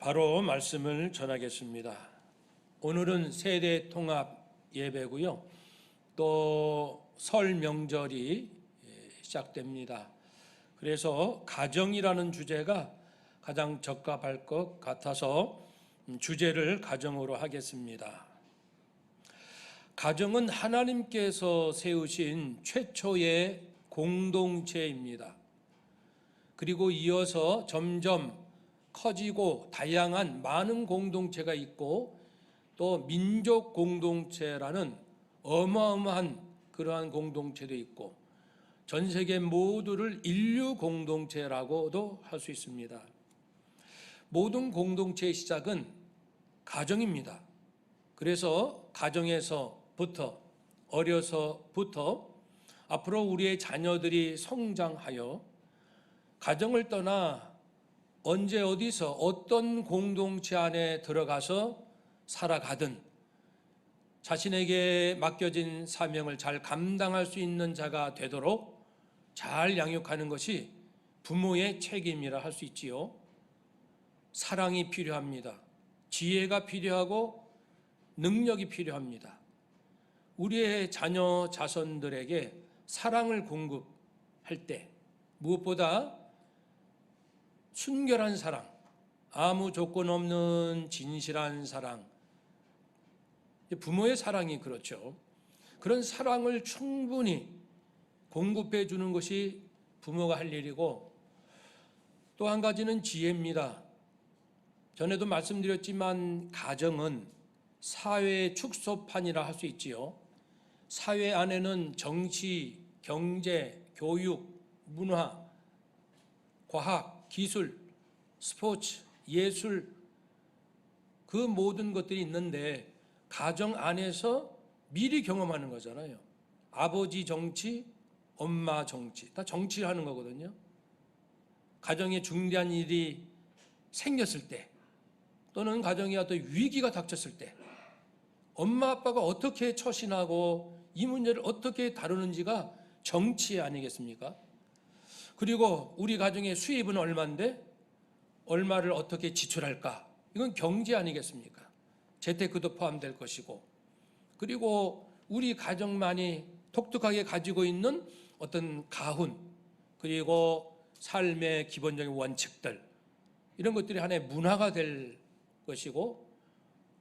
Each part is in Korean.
바로 말씀을 전하겠습니다. 오늘은 세대 통합 예배고요. 또 설 명절이 시작됩니다. 그래서 가정이라는 주제가 가장 적합할 것 같아서 주제를 가정으로 하겠습니다. 가정은 하나님께서 세우신 최초의 공동체입니다. 그리고 이어서 점점 커지고 다양한 많은 공동체가 있고 또 민족 공동체라는 어마어마한 그러한 공동체도 있고 전 세계 모두를 인류 공동체라고도 할 수 있습니다. 모든 공동체의 시작은 가정입니다. 그래서 가정에서부터 어려서부터 앞으로 우리의 자녀들이 성장하여 가정을 떠나 언제 어디서 어떤 공동체 안에 들어가서 살아가든 자신에게 맡겨진 사명을 잘 감당할 수 있는 자가 되도록 잘 양육하는 것이 부모의 책임이라 할 수 있지요. 사랑이 필요합니다. 지혜가 필요하고 능력이 필요합니다. 우리의 자녀 자손들에게 사랑을 공급할 때 무엇보다 순결한 사랑, 아무 조건 없는 진실한 사랑, 부모의 사랑이 그렇죠. 그런 사랑을 충분히 공급해 주는 것이 부모가 할 일이고, 또 한 가지는 지혜입니다. 전에도 말씀드렸지만 가정은 사회의 축소판이라 할 수 있지요. 사회 안에는 정치, 경제, 교육, 문화, 과학, 기술, 스포츠, 예술, 그 모든 것들이 있는데 가정 안에서 미리 경험하는 거잖아요. 아버지 정치, 엄마 정치, 다 정치하는 거거든요. 가정에 중대한 일이 생겼을 때 또는 가정에 어떤 위기가 닥쳤을 때 엄마 아빠가 어떻게 처신하고 이 문제를 어떻게 다루는지가 정치 아니겠습니까? 그리고 우리 가정의 수입은 얼마인데 얼마를 어떻게 지출할까? 이건 경제 아니겠습니까? 재테크도 포함될 것이고, 그리고 우리 가정만이 독특하게 가지고 있는 어떤 가훈, 그리고 삶의 기본적인 원칙들, 이런 것들이 하나의 문화가 될 것이고,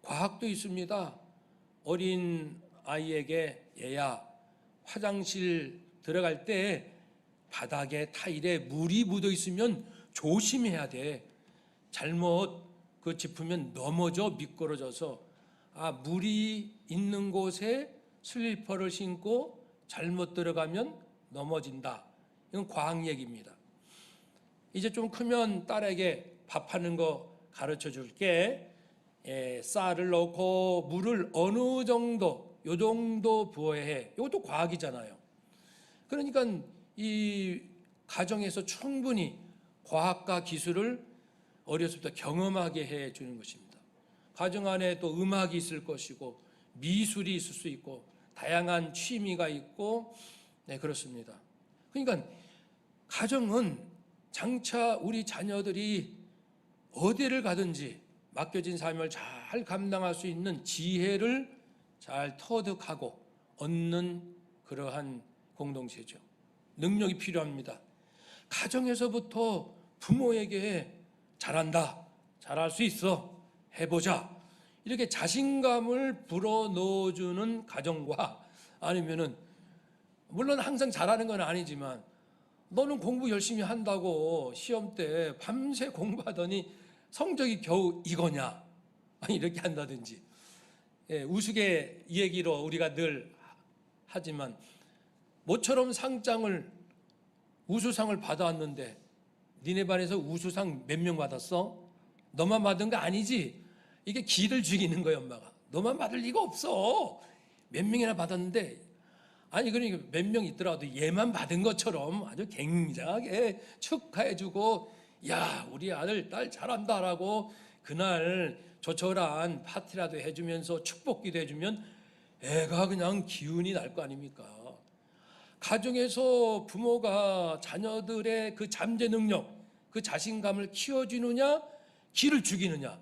과학도 있습니다. 어린 아이에게 얘야 화장실 들어갈 때 바닥에 타일에 물이 묻어 있으면 조심해야 돼. 잘못 짚으면 넘어져 미끄러져서 물이 있는 곳에 슬리퍼를 신고 잘못 들어가면 넘어진다. 이건 과학 얘기입니다. 이제 좀 크면 딸에게 밥하는 거 가르쳐 줄게. 쌀을 넣고 물을 어느 정도, 요 정도 부어야 해. 이것도 과학이잖아요. 그러니까 이 가정에서 충분히 과학과 기술을 어려서부터 경험하게 해주는 것입니다. 가정 안에 또 음악이 있을 것이고 미술이 있을 수 있고 다양한 취미가 있고, 네, 그렇습니다. 그러니까 가정은 장차 우리 자녀들이 어디를 가든지 맡겨진 사명을 잘 감당할 수 있는 지혜를 잘 터득하고 얻는 그러한 공동체죠. 능력이 필요합니다. 가정에서부터 부모에게 잘한다, 잘할 수 있어, 해보자, 이렇게 자신감을 불어넣어주는 가정과, 아니면은 물론 항상 잘하는 건 아니지만 너는 공부 열심히 한다고 시험 때 밤새 공부하더니 성적이 겨우 이거냐, 이렇게 한다든지, 우스개 얘기로 우리가 늘 하지만 모처럼 우수상을 받아왔는데 니네 반에서 우수상 몇 명 받았어? 너만 받은 거 아니지? 이게 기를 죽이는 거예요, 엄마가. 너만 받을 리가 없어. 몇 명이나 받았는데, 아니 그러니까 몇 명 있더라도 얘만 받은 것처럼 아주 굉장하게 축하해주고, 야, 우리 아들 딸 잘한다라고 그날 조촐한 파티라도 해주면서 축복기도 해주면 애가 그냥 기운이 날 거 아닙니까? 가정에서 부모가 자녀들의 그 잠재 능력, 그 자신감을 키워주느냐, 기를 죽이느냐?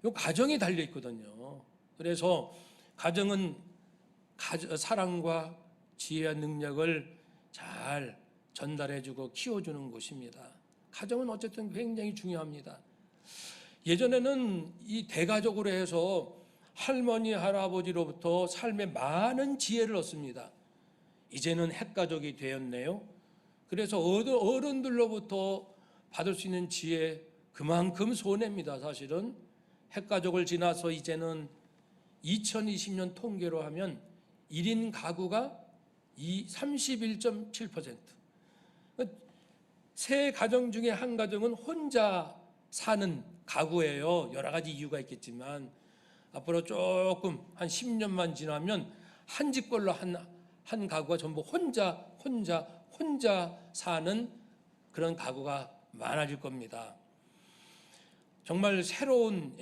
이 가정에 달려 있거든요. 그래서 가정은 사랑과 지혜와 능력을 잘 전달해주고 키워주는 곳입니다. 가정은 어쨌든 굉장히 중요합니다. 예전에는 이 대가족으로 해서 할머니, 할아버지로부터 삶의 많은 지혜를 얻습니다. 이제는 핵가족이 되었네요. 그래서 어른들로부터 받을 수 있는 지혜 그만큼 손해입니다. 사실은 핵가족을 지나서 이제는 2020년 통계로 하면 1인 가구가 31.7%. 세 가정 중에 한 가정은 혼자 사는 가구예요. 여러 가지 이유가 있겠지만 앞으로 조금 한 10년만 지나면 한 집꼴로 한 가구가 전부 혼자 사는 그런 가구가 많아질 겁니다. 정말 새로운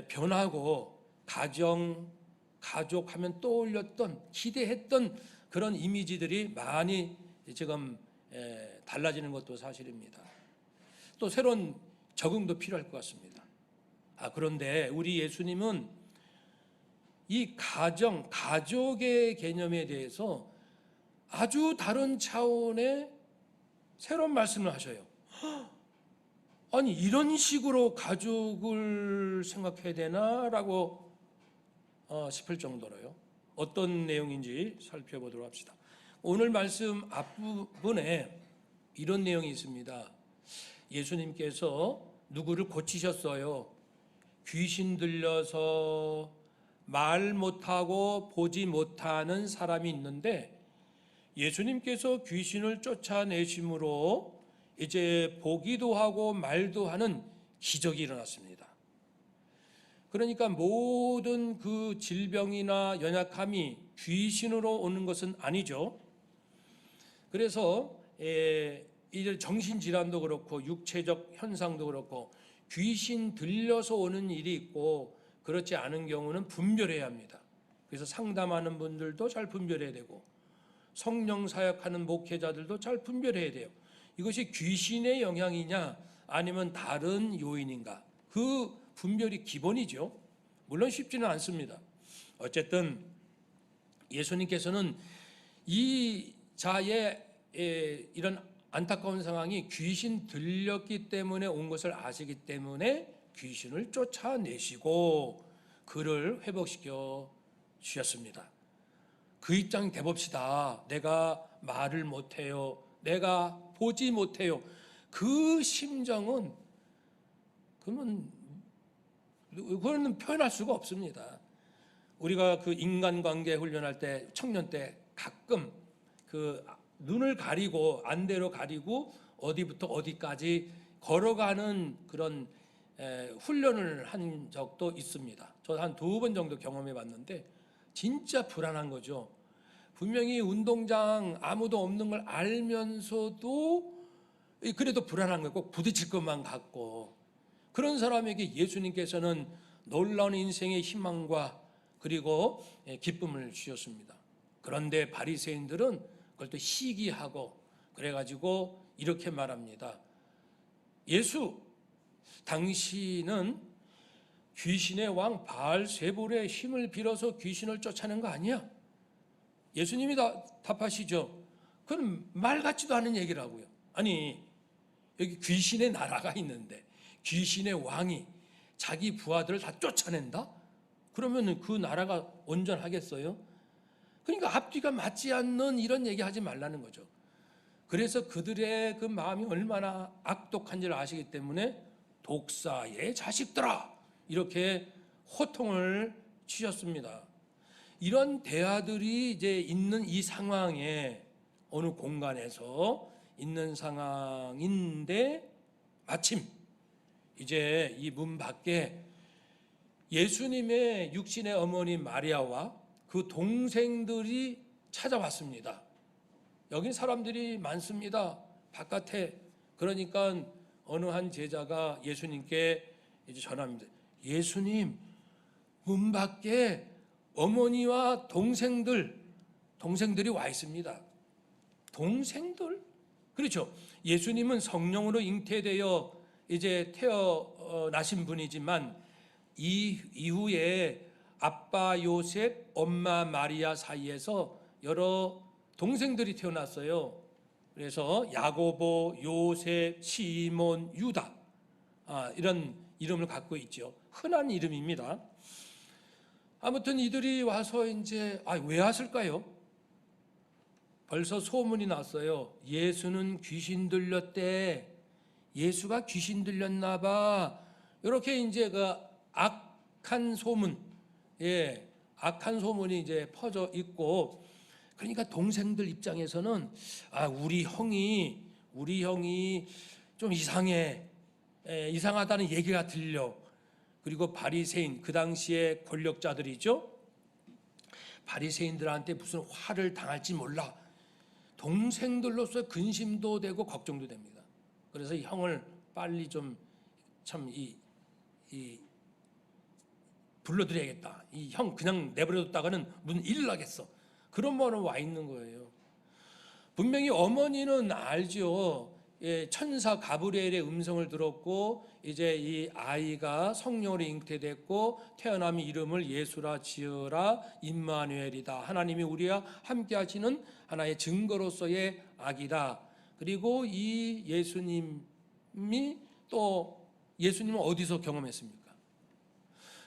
변화고 가족 하면 떠올렸던 기대했던 그런 이미지들이 많이 지금 달라지는 것도 사실입니다. 또 새로운 적응도 필요할 것 같습니다. 그런데 우리 예수님은 이 가족의 개념에 대해서 아주 다른 차원의 새로운 말씀을 하셔요. 아니, 이런 식으로 가족을 생각해야 되나라고 싶을 정도로요. 어떤 내용인지 살펴보도록 합시다. 오늘 말씀 앞부분에 이런 내용이 있습니다. 예수님께서 누구를 고치셨어요. 귀신 들려서 말 못하고 보지 못하는 사람이 있는데 예수님께서 귀신을 쫓아내심으로 이제 보기도 하고 말도 하는 기적이 일어났습니다. 그러니까 모든 그 질병이나 연약함이 귀신으로 오는 것은 아니죠. 그래서 이제 정신질환도 그렇고 육체적 현상도 그렇고 귀신 들려서 오는 일이 있고 그렇지 않은 경우는 분별해야 합니다. 그래서 상담하는 분들도 잘 분별해야 되고 성령 사역하는 목회자들도 잘 분별해야 돼요. 이것이 귀신의 영향이냐 아니면 다른 요인인가, 그 분별이 기본이죠. 물론 쉽지는 않습니다. 어쨌든 예수님께서는 이 자의 이런 안타까운 상황이 귀신 들렸기 때문에 온 것을 아시기 때문에 귀신을 쫓아내시고 그를 회복시켜 주셨습니다. 그 입장이 돼봅시다. 내가 말을 못해요. 내가 보지 못해요. 그 심정은 그거는 표현할 수가 없습니다. 우리가 그 인간관계 훈련할 때 청년 때 가끔 그 눈을 가리고 안대로 가리고 어디부터 어디까지 걸어가는 그런 훈련을 한 적도 있습니다. 저 한 2번 정도 경험해 봤는데 진짜 불안한 거죠. 분명히 운동장 아무도 없는 걸 알면서도 그래도 불안한 거예요. 꼭 부딪힐 것만 같고. 그런 사람에게 예수님께서는 놀라운 인생의 희망과 그리고 기쁨을 주셨습니다. 그런데 바리새인들은 그걸 또 시기하고 그래가지고 이렇게 말합니다. 예수, 당신은 귀신의 왕 바알세불의 힘을 빌어서 귀신을 쫓아낸 거 아니야? 예수님이 답하시죠. 그건 말 같지도 않은 얘기라고요. 아니, 여기 귀신의 나라가 있는데 귀신의 왕이 자기 부하들을 다 쫓아낸다? 그러면 그 나라가 온전하겠어요? 그러니까 앞뒤가 맞지 않는 이런 얘기하지 말라는 거죠. 그래서 그들의 그 마음이 얼마나 악독한지를 아시기 때문에 독사의 자식들아 이렇게 호통을 치셨습니다. 이런 대화들이 이제 있는 이 상황에 어느 공간에서 있는 상황인데 마침 이제 이 문 밖에 예수님의 육신의 어머니 마리아와 그 동생들이 찾아왔습니다. 여긴 사람들이 많습니다. 바깥에. 그러니까 어느 한 제자가 예수님께 이제 전합니다. 예수님, 문 밖에 어머니와 동생들이 와 있습니다. 동생들? 그렇죠. 예수님은 성령으로 잉태되어 이제 나신 분이지만 이후에 아빠 요셉, 엄마 마리아 사이에서 여러 동생들이 태어났어요. 그래서 야고보, 요셉, 시몬, 유다, 이런 이름을 갖고 있죠. 흔한 이름입니다. 아무튼 이들이 와서 이제 왜 왔을까요? 벌써 소문이 났어요. 예수는 귀신 들렸대. 예수가 귀신 들렸나 봐. 이렇게 이제 그 악한 소문, 악한 소문이 이제 퍼져 있고, 그러니까 동생들 입장에서는 우리 형이 좀 이상하다는 얘기가 들려. 그리고 바리새인, 그 당시에 권력자들이죠. 바리새인들한테 무슨 화를 당할지 몰라. 동생들로서 근심도 되고 걱정도 됩니다. 그래서 이 형을 빨리 좀 불러드려야겠다. 이 형 그냥 내버려뒀다가는 무슨 일 나겠어. 그런 마음으로 와 있는 거예요. 분명히 어머니는 알죠. 천사 가브리엘의 음성을 들었고 이제 이 아이가 성령으로 잉태됐고 태어나면 이름을 예수라 지으라 임마누엘이다. 하나님이 우리와 함께 하시는 하나의 증거로서의 아기다. 그리고 이 예수님은 어디서 경험했습니까?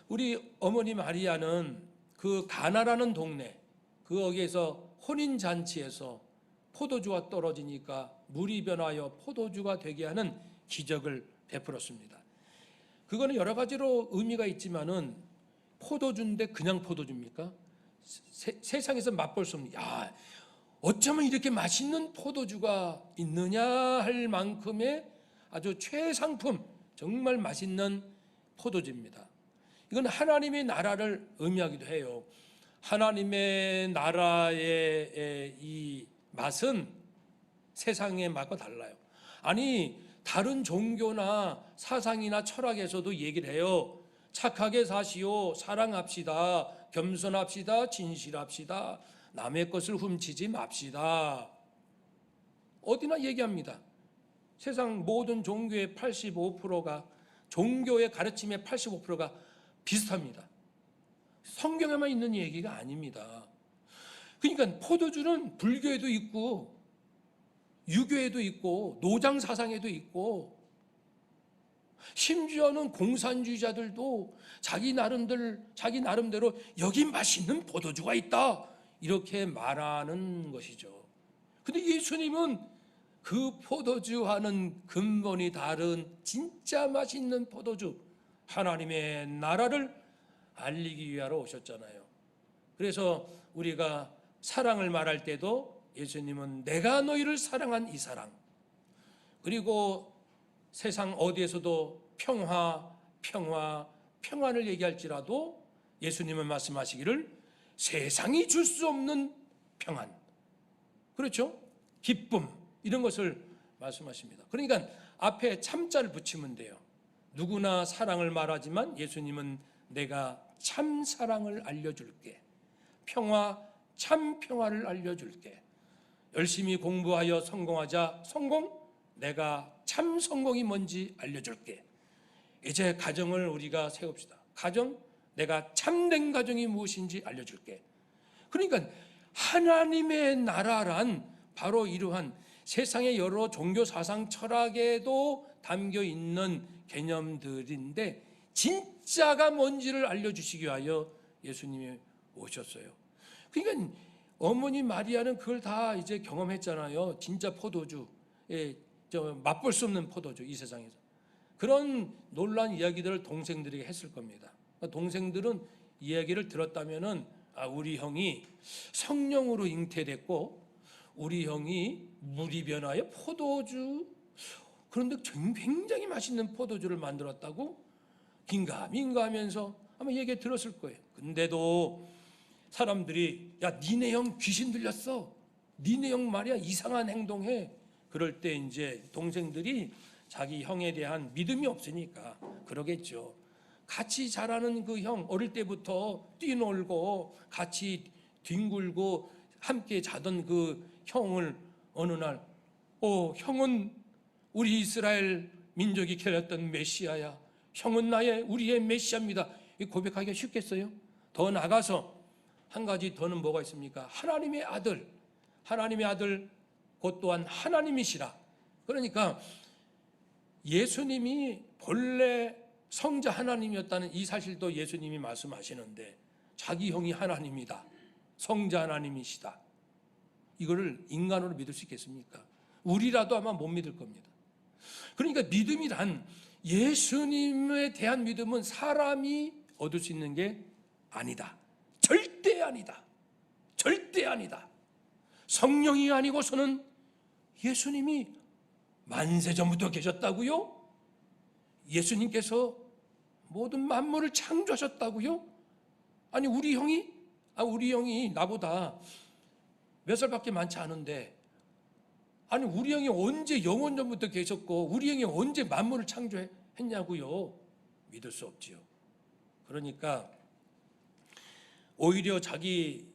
우리 어머니 마리아는 그 가나라는 동네, 거기에서 혼인잔치에서 포도주가 떨어지니까 물이 변하여 포도주가 되게 하는 기적을 베풀었습니다. 그거는 여러 가지로 의미가 있지만은 포도주인데 그냥 포도주입니까? 세상에서 맛볼 수 없는, 어쩌면 이렇게 맛있는 포도주가 있느냐 할 만큼의 아주 최상품, 정말 맛있는 포도주입니다. 이건 하나님의 나라를 의미하기도 해요. 하나님의 나라의 이 맛은 세상의 맛과 달라요. 다른 종교나 사상이나 철학에서도 얘기를 해요. 착하게 사시오, 사랑합시다, 겸손합시다, 진실합시다, 남의 것을 훔치지 맙시다. 어디나 얘기합니다. 세상 모든 종교의 85%가, 종교의 가르침의 85%가 비슷합니다. 성경에만 있는 얘기가 아닙니다. 그러니까 포도주는 불교에도 있고 유교에도 있고 노장 사상에도 있고, 심지어는 공산주의자들도 자기 나름대로 여기 맛있는 포도주가 있다 이렇게 말하는 것이죠. 근데 예수님은 그 포도주와는 근본이 다른 진짜 맛있는 포도주, 하나님의 나라를 알리기 위하러 오셨잖아요. 그래서 우리가 사랑을 말할 때도 예수님은 내가 너희를 사랑한 이 사랑, 그리고 세상 어디에서도 평안을 얘기할지라도 예수님은 말씀하시기를 세상이 줄 수 없는 평안, 그렇죠? 기쁨, 이런 것을 말씀하십니다. 그러니까 앞에 참자를 붙이면 돼요. 누구나 사랑을 말하지만 예수님은 내가 참 사랑을 알려줄게, 참 평화를 알려줄게. 열심히 공부하여 성공하자, 내가 참 성공이 뭔지 알려줄게. 이제 가정을 우리가 세웁시다. 내가 참된 가정이 무엇인지 알려줄게. 그러니까 하나님의 나라란 바로 이러한 세상의 여러 종교 사상 철학에도 담겨 있는 개념들인데 진짜가 뭔지를 알려주시기 위하여 예수님이 오셨어요. 그러니까 어머니 마리아는 그걸 다 이제 경험했잖아요. 진짜 포도주, 맛볼 수 없는 포도주, 이 세상에서. 그런 놀라운 이야기들을 동생들에게 했을 겁니다. 동생들은 이야기를 들었다면은 우리 형이 성령으로 잉태됐고 우리 형이 물이 변하여 포도주, 그런데 굉장히 맛있는 포도주를 만들었다고 긴가민가 하면서 아마 얘기 들었을 거예요. 근데도 사람들이 니네 형 귀신 들렸어, 니네 형 말이야 이상한 행동해. 그럴 때 이제 동생들이 자기 형에 대한 믿음이 없으니까 그러겠죠. 같이 자라는 그 형, 어릴 때부터 뛰놀고 같이 뒹굴고 함께 자던 그 형을 어느 날 형은 우리 이스라엘 민족이 기다렸던 메시아야, 형은 우리의 메시아입니다. 고백하기가 쉽겠어요? 더 나가서 한 가지 더는 뭐가 있습니까? 하나님의 아들 곧 또한 하나님이시라. 그러니까 예수님이 본래 성자 하나님이었다는 이 사실도 예수님이 말씀하시는데, 자기 형이 하나님이다, 성자 하나님이시다, 이거를 인간으로 믿을 수 있겠습니까? 우리라도 아마 못 믿을 겁니다. 그러니까 믿음이란, 예수님에 대한 믿음은 사람이 얻을 수 있는 게 아니다. 절대 아니다. 절대 아니다. 성령이 아니고서는 예수님이 만세 전부터 계셨다고요? 예수님께서 모든 만물을 창조하셨다고요? 아니 우리 형이 나보다 몇 살밖에 많지 않은데, 아니 우리 형이 언제 영원 전부터 계셨고 우리 형이 언제 만물을 창조했냐고요? 믿을 수 없지요. 그러니까 오히려 자기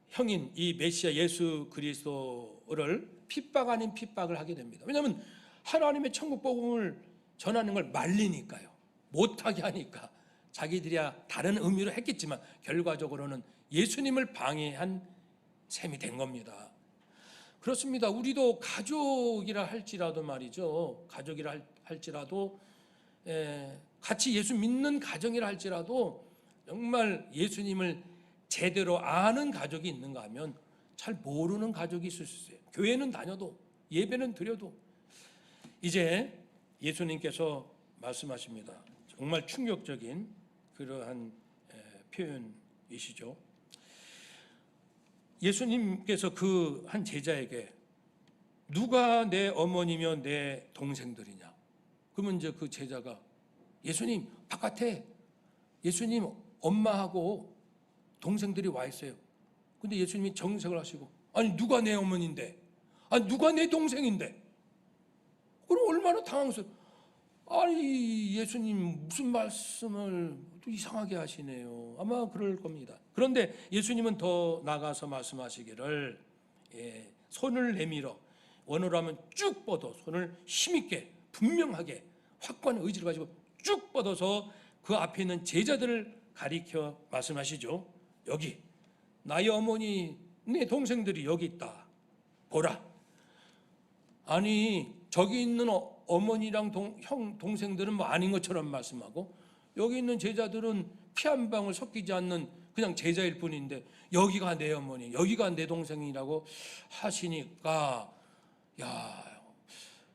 형인 이 메시아 예수 그리스도를 핍박 아닌 핍박을 하게 됩니다. 왜냐하면 하나님의 천국 복음을 전하는 걸 말리니까요. 못하게 하니까. 자기들이야 다른 의미로 했겠지만 결과적으로는 예수님을 방해한 셈이 된 겁니다. 그렇습니다. 우리도 가족이라 할지라도 말이죠. 가족이라 할지라도 같이 예수 믿는 가정이라 할지라도 정말 예수님을 제대로 아는 가족이 있는가 하면 잘 모르는 가족이 있을 수 있어요. 교회는 다녀도 예배는 드려도. 이제 예수님께서 말씀하십니다. 정말 충격적인 그러한 표현이시죠. 예수님께서 그 한 제자에게 누가 내 어머니며 내 동생들이냐? 그러면 이제 그 제자가 예수님 바깥에 예수님 엄마하고 동생들이 와 있어요. 근데 예수님이 정색을 하시고, 아니 누가 내 어머니인데? 아니 누가 내 동생인데? 그럼 얼마나 당황스러워. 아니 예수님 무슨 말씀을 또 이상하게 하시네요. 아마 그럴 겁니다. 그런데 예수님은 더 나가서 말씀하시기를 손을 내밀어, 원어로 하면 쭉 뻗어 손을 힘있게 분명하게 확고한 의지를 가지고 쭉 뻗어서 그 앞에 있는 제자들을 가리켜 말씀하시죠. 여기 나의 어머니 내 동생들이 여기 있다 보라. 아니 저기 있는 어머니랑 동생들은 뭐 아닌 것처럼 말씀하고, 여기 있는 제자들은 피 한 방울 섞이지 않는 그냥 제자일 뿐인데 여기가 내 어머니 여기가 내 동생이라고 하시니까, 야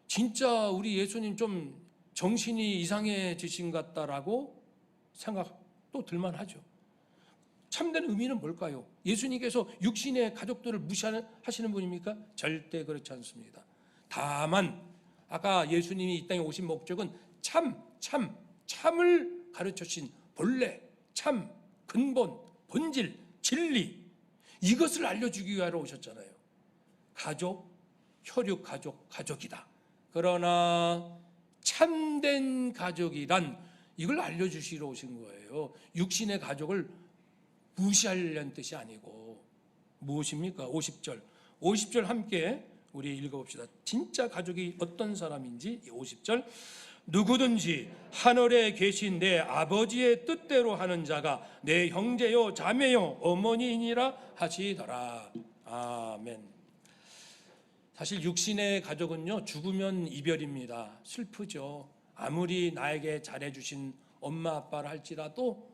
진짜 우리 예수님 좀 정신이 이상해지신 것 같다라고 생각도 들만하죠. 참된 의미는 뭘까요? 예수님께서 육신의 가족들을 무시하시는 분입니까? 절대 그렇지 않습니다. 다만 아까 예수님이 이 땅에 오신 목적은 참을 가르쳐 주신 본래, 참, 근본, 본질, 진리, 이것을 알려주기 위하여 오셨잖아요. 가족, 혈육 가족이다. 그러나 참된 가족이란 이걸 알려주시러 오신 거예요. 육신의 가족을 무시하려는 뜻이 아니고. 무엇입니까? 50절 함께 우리 읽어봅시다. 진짜 가족이 어떤 사람인지. 50절 누구든지 하늘에 계신 내 아버지의 뜻대로 하는 자가 내 형제요 자매요 어머니이니라 하시더라. 아멘. 사실 육신의 가족은요 죽으면 이별입니다. 슬프죠. 아무리 나에게 잘해주신 엄마 아빠를 할지라도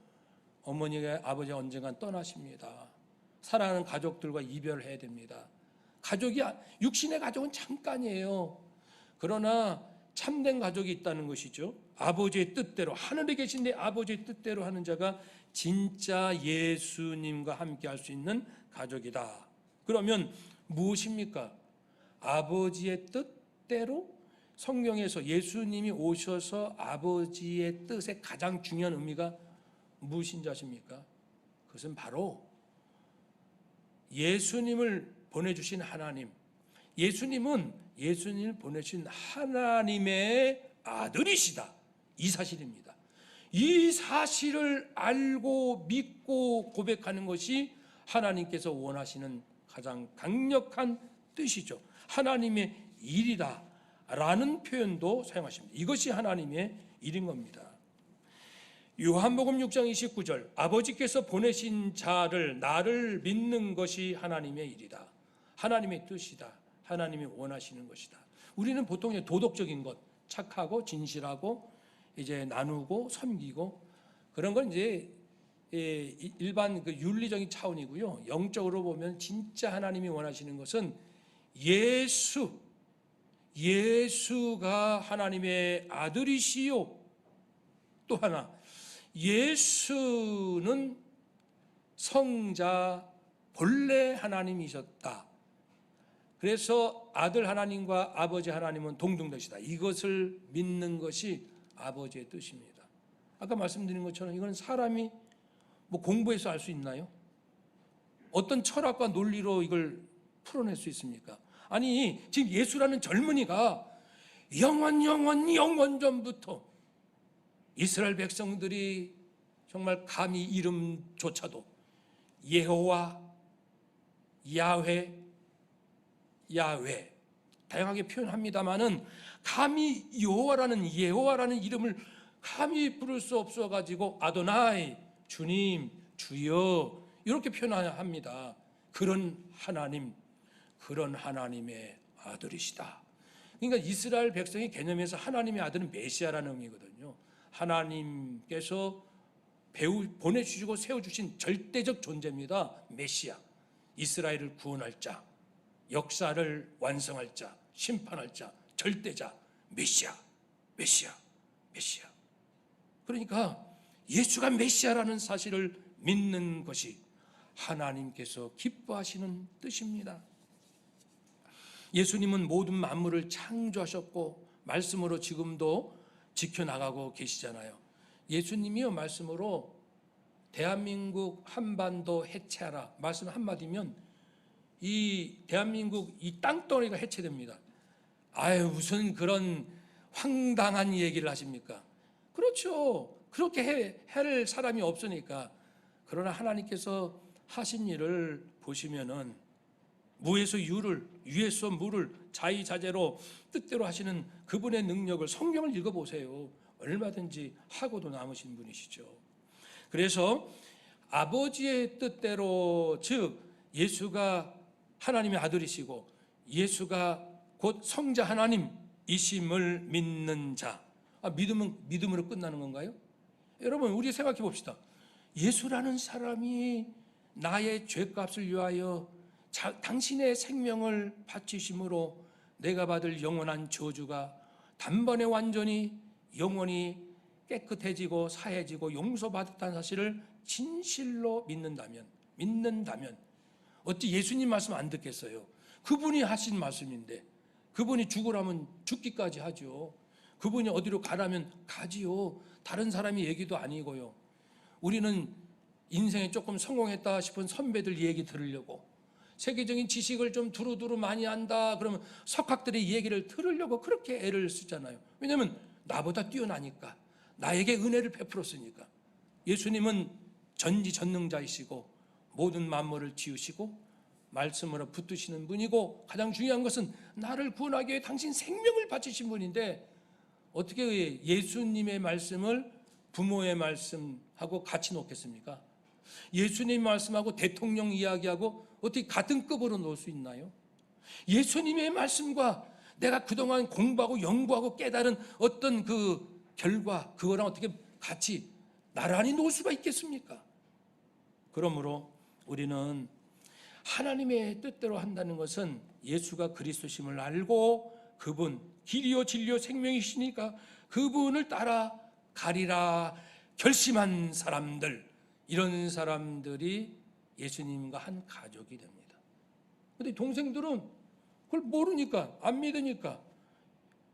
어머니가 아버지가 언젠간 떠나십니다. 사랑하는 가족들과 이별해야 됩니다. 육신의 가족은 잠깐이에요. 그러나 참된 가족이 있다는 것이죠. 아버지의 뜻대로, 하늘에 계신 내 아버지의 뜻대로 하는 자가 진짜 예수님과 함께 할 수 있는 가족이다. 그러면 무엇입니까? 아버지의 뜻대로, 성경에서 예수님이 오셔서 아버지의 뜻의 가장 중요한 의미가 무엇인지 아십니까? 그것은 바로 예수님을 보내주신 하나님, 예수님을 보내신 하나님의 아들이시다. 이 사실입니다. 이 사실을 알고 믿고 고백하는 것이 하나님께서 원하시는 가장 강력한 뜻이죠. 하나님의 일이다 라는 표현도 사용하십니다. 이것이 하나님의 일인 겁니다. 요한복음 6장 29절, 아버지께서 보내신 자를 나를 믿는 것이 하나님의 일이다. 하나님의 뜻이다. 하나님이 원하시는 것이다. 우리는 보통 도덕적인 것, 착하고 진실하고 이제 나누고 섬기고 그런 건 이제 일반 그 윤리적인 차원이고요. 영적으로 보면 진짜 하나님이 원하시는 것은 예수가 하나님의 아들이시요. 또 하나, 예수는 성자 본래 하나님이셨다. 그래서 아들 하나님과 아버지 하나님은 동등되시다. 이것을 믿는 것이 아버지의 뜻입니다. 아까 말씀드린 것처럼 이건 사람이 뭐 공부해서 알 수 있나요? 어떤 철학과 논리로 이걸 풀어낼 수 있습니까? 아니, 지금 예수라는 젊은이가 영원 전부터 이스라엘 백성들이 정말 감히 이름조차도 여호와, 야훼 다양하게 표현합니다마는 감히 여호와라는 이름을 감히 부를 수 없어 가지고 아도나이, 주님, 주여 이렇게 표현합니다. 그런 하나님의 아들이시다. 그러니까 이스라엘 백성의 개념에서 하나님의 아들은 메시아라는 의미거든요. 하나님께서 보내주시고 세워주신 절대적 존재입니다. 메시아, 이스라엘을 구원할 자, 역사를 완성할 자, 심판할 자, 절대자, 메시아. 그러니까 예수가 메시아라는 사실을 믿는 것이 하나님께서 기뻐하시는 뜻입니다. 예수님은 모든 만물을 창조하셨고 말씀으로 지금도 지켜나가고 계시잖아요. 예수님이요 말씀으로 대한민국 한반도 해체하라 말씀 한마디면 이 대한민국 이 땅덩어리가 해체됩니다. 아유 무슨 그런 황당한 얘기를 하십니까? 그렇죠. 그렇게 할 사람이 없으니까. 그러나 하나님께서 하신 일을 보시면은 무에서 유를, 유에서 무를 자의자재로 뜻대로 하시는 그분의 능력을 성경을 읽어보세요. 얼마든지 하고도 남으신 분이시죠. 그래서 아버지의 뜻대로 즉 예수가 하나님의 아들이시고 예수가 곧 성자 하나님이심을 믿는 자. 믿음은 믿음으로 끝나는 건가요? 여러분 우리 생각해 봅시다. 예수라는 사람이 나의 죄값을 위하여 당신의 생명을 바치심으로 내가 받을 영원한 저주가 단번에 완전히 영원히 깨끗해지고 사해지고 용서받았다는 사실을 진실로 믿는다면 어찌 예수님 말씀 안 듣겠어요? 그분이 하신 말씀인데 그분이 죽으라면 죽기까지 하죠. 그분이 어디로 가라면 가지요. 다른 사람이 얘기도 아니고요. 우리는 인생에 조금 성공했다 싶은 선배들 얘기 들으려고 세계적인 지식을 좀 두루두루 많이 안다 그러면 석학들의 얘기를 들으려고 그렇게 애를 쓰잖아요. 왜냐하면 나보다 뛰어나니까 나에게 은혜를 베풀었으니까. 예수님은 전지전능자이시고 모든 만물을 지으시고 말씀으로 붙드시는 분이고 가장 중요한 것은 나를 구원하기 위해 당신 생명을 바치신 분인데 어떻게 예수님의 말씀을 부모의 말씀하고 같이 놓겠습니까? 예수님 말씀하고 대통령 이야기하고 어떻게 같은 급으로 놓을 수 있나요? 예수님의 말씀과 내가 그동안 공부하고 연구하고 깨달은 어떤 그 결과 그거랑 어떻게 같이 나란히 놓을 수가 있겠습니까? 그러므로 우리는 하나님의 뜻대로 한다는 것은 예수가 그리스도심을 알고 그분 길이요 진리요 생명이시니까 그분을 따라 가리라 결심한 사람들, 이런 사람들이 예수님과 한 가족이 됩니다. 그런데 동생들은 그걸 모르니까 안 믿으니까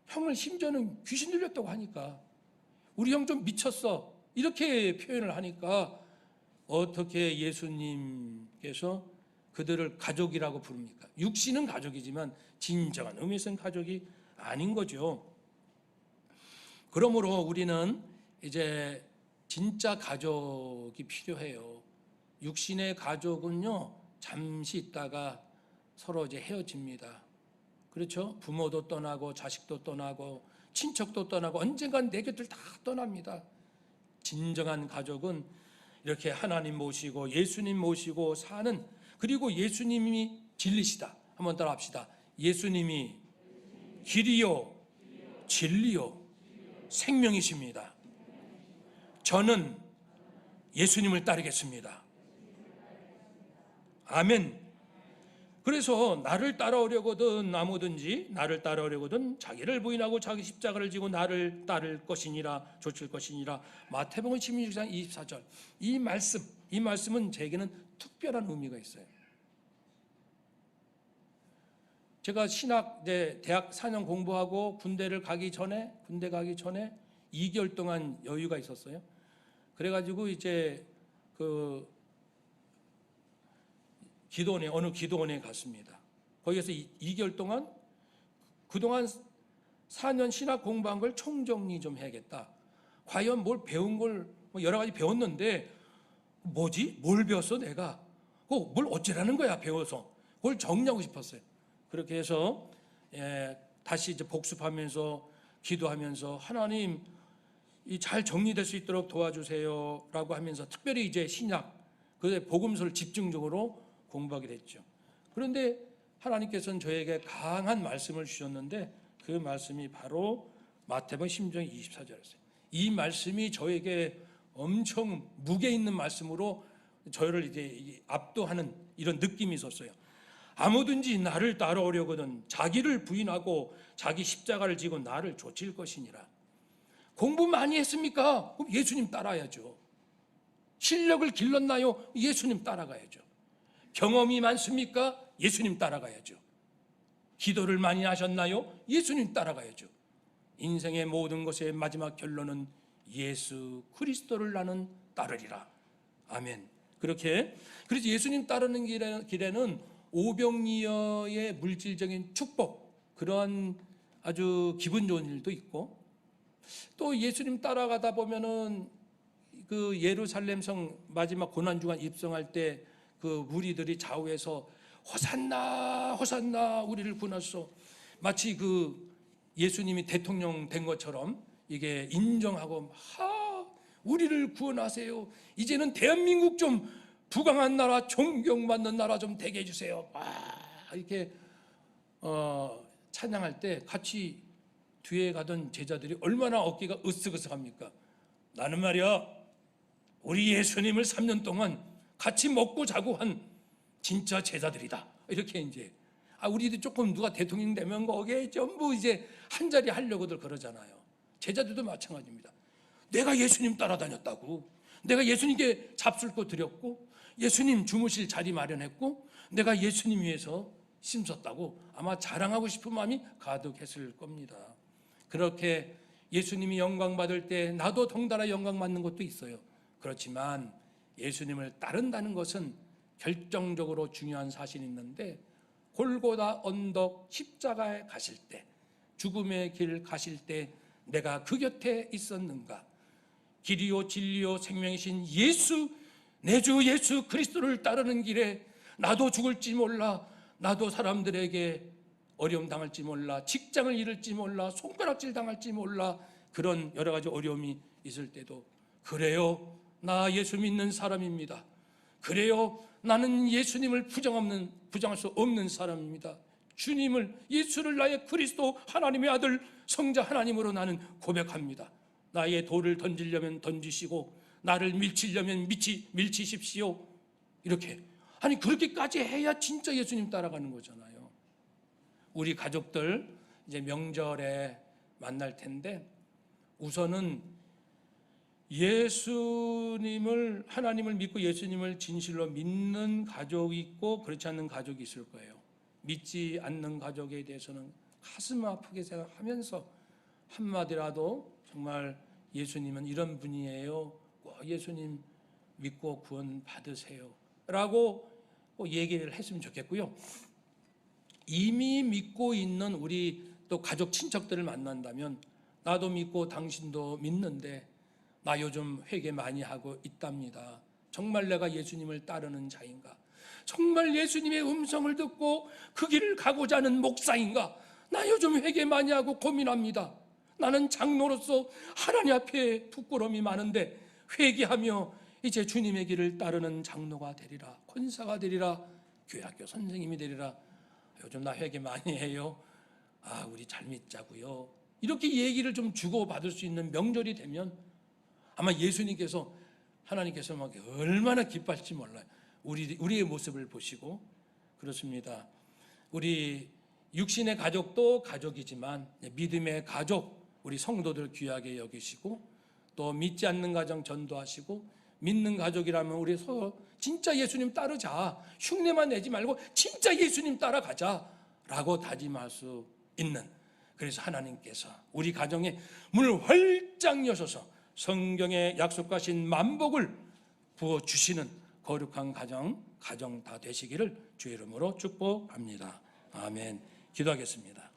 형을 심지어는 귀신 들렸다고 하니까 우리 형 좀 미쳤어 이렇게 표현을 하니까 어떻게 예수님께서 그들을 가족이라고 부릅니까? 육신은 가족이지만 진정한 의미에서는 가족이 아닌 거죠. 그러므로 우리는 이제 진짜 가족이 필요해요. 육신의 가족은요 잠시 있다가 서로 이제 헤어집니다. 그렇죠? 부모도 떠나고 자식도 떠나고 친척도 떠나고 언젠간 내 곁을 다 떠납니다. 진정한 가족은 이렇게 하나님 모시고 예수님 모시고 사는, 그리고 예수님이 진리시다. 한번 따라 합시다. 예수님이 길이요 진리요 생명이십니다. 저는 예수님을 따르겠습니다. 아멘. 그래서 나를 따라오려거든 아무든지 나를 따라오려거든 자기를 부인하고 자기 십자가를 지고 나를 따를 것이니라 좇을 것이니라. 마태복음 16장 24절. 이 말씀은 제게는 특별한 의미가 있어요. 제가 신학 대학 4년 공부하고 군대 가기 전에 2개월 동안 여유가 있었어요. 그래가지고 이제 그 기도원에, 어느 기도원에 갔습니다. 거기에서 2개월 동안 그동안 4년 신학 공부한 걸 총정리 좀 해야겠다. 과연 뭘 배운 걸 여러 가지 배웠는데 뭐지? 뭘 배웠어 내가? 뭘 어쩌라는 거야 배워서. 그걸 정리하고 싶었어요. 그렇게 해서 다시 이제 복습하면서 기도하면서 하나님 잘 정리될 수 있도록 도와주세요라고 하면서 특별히 이제 신약 그 복음서를 집중적으로 공부하게 됐죠. 그런데 하나님께서는 저에게 강한 말씀을 주셨는데 그 말씀이 바로 마태복음 16장 24절이었어요. 이 말씀이 저에게 엄청 무게 있는 말씀으로 저를 이제 압도하는 이런 느낌이 있었어요. 아무든지 나를 따라오려거든 자기를 부인하고 자기 십자가를 지고 나를 좇을 것이니라. 공부 많이 했습니까? 그럼 예수님 따라야죠. 실력을 길렀나요? 예수님 따라가야죠. 경험이 많습니까? 예수님 따라가야죠. 기도를 많이 하셨나요? 예수님 따라가야죠. 인생의 모든 것의 마지막 결론은 예수 그리스도를 나는 따르리라. 아멘. 그래서 예수님 따르는 길에는 오병이어의 물질적인 축복, 그러한 아주 기분 좋은 일도 있고, 또 예수님 따라가다 보면은 그 예루살렘 성 마지막 고난주간 입성할 때 그 무리들이 좌우에서 호산나 호산나 우리를 구원하소서, 마치 그 예수님이 대통령 된 것처럼 이게 인정하고 우리를 구원하세요. 이제는 대한민국 좀 부강한 나라, 존경받는 나라 좀 되게 해주세요. 이렇게 찬양할 때 같이 뒤에 가던 제자들이 얼마나 어깨가 으쓱으쓱합니까? 나는 말이야 우리 예수님을 3년 동안 같이 먹고 자고 한 진짜 제자들이다. 이렇게 이제 우리도 조금 누가 대통령 되면 거기에 전부 이제 한 자리 하려고들 그러잖아요. 제자들도 마찬가지입니다. 내가 예수님 따라다녔다고, 내가 예수님께 잡술거 드렸고 예수님 주무실 자리 마련했고 내가 예수님 위해서 힘썼다고 아마 자랑하고 싶은 마음이 가득했을 겁니다. 그렇게 예수님이 영광 받을 때 나도 덩달아 영광 받는 것도 있어요. 그렇지만 예수님을 따른다는 것은 결정적으로 중요한 사실이 있는데, 골고다 언덕 십자가에 가실 때, 죽음의 길 가실 때 내가 그 곁에 있었는가? 길이요 진리요 생명이신 예수, 내 주 예수 그리스도를 따르는 길에 나도 죽을지 몰라, 나도 사람들에게 어려움 당할지 몰라, 직장을 잃을지 몰라, 손가락질 당할지 몰라, 그런 여러 가지 어려움이 있을 때도 그래요, 나 예수 믿는 사람입니다. 그래요, 나는 예수님을 부정할 수 없는 사람입니다. 주님을, 예수를 나의 그리스도 하나님의 아들 성자 하나님으로 나는 고백합니다. 나의 돌을 던지려면 던지시고 나를 밀치려면 밀치십시오. 이렇게 그렇게까지 해야 진짜 예수님 따라가는 거잖아요. 우리 가족들 이제 명절에 만날 텐데 우선은 예수님을, 하나님을 믿고 예수님을 진실로 믿는 가족이 있고 그렇지 않는 가족이 있을 거예요. 믿지 않는 가족에 대해서는 가슴 아프게 생각하면서 한마디라도 정말 예수님은 이런 분이에요, 예수님 믿고 구원 받으세요 라고 얘기를 했으면 좋겠고요. 이미 믿고 있는 우리 또 가족 친척들을 만난다면 나도 믿고 당신도 믿는데 나 요즘 회개 많이 하고 있답니다. 정말 내가 예수님을 따르는 자인가? 정말 예수님의 음성을 듣고 그 길을 가고자 하는 목사인가? 나 요즘 회개 많이 하고 고민합니다. 나는 장로로서 하나님 앞에 부끄러움이 많은데 회개하며 이제 주님의 길을 따르는 장로가 되리라, 권사가 되리라, 교회학교 선생님이 되리라. 요즘 나 회개 많이 해요. 우리 잘 믿자고요. 이렇게 얘기를 좀 주고받을 수 있는 명절이 되면 아마 예수님께서, 하나님께서 막 얼마나 기뻐할지 몰라요. 우리의 모습을 보시고. 그렇습니다. 우리 육신의 가족도 가족이지만 믿음의 가족, 우리 성도들 귀하게 여기시고, 또 믿지 않는 가정 전도하시고, 믿는 가족이라면 우리 서로 진짜 예수님 따르자, 흉내만 내지 말고 진짜 예수님 따라가자 라고 다짐할 수 있는, 그래서 하나님께서 우리 가정에 문을 활짝 여셔서 성경에 약속하신 만복을 부어주시는 거룩한 가정 다 되시기를 주의 이름으로 축복합니다. 아멘. 기도하겠습니다.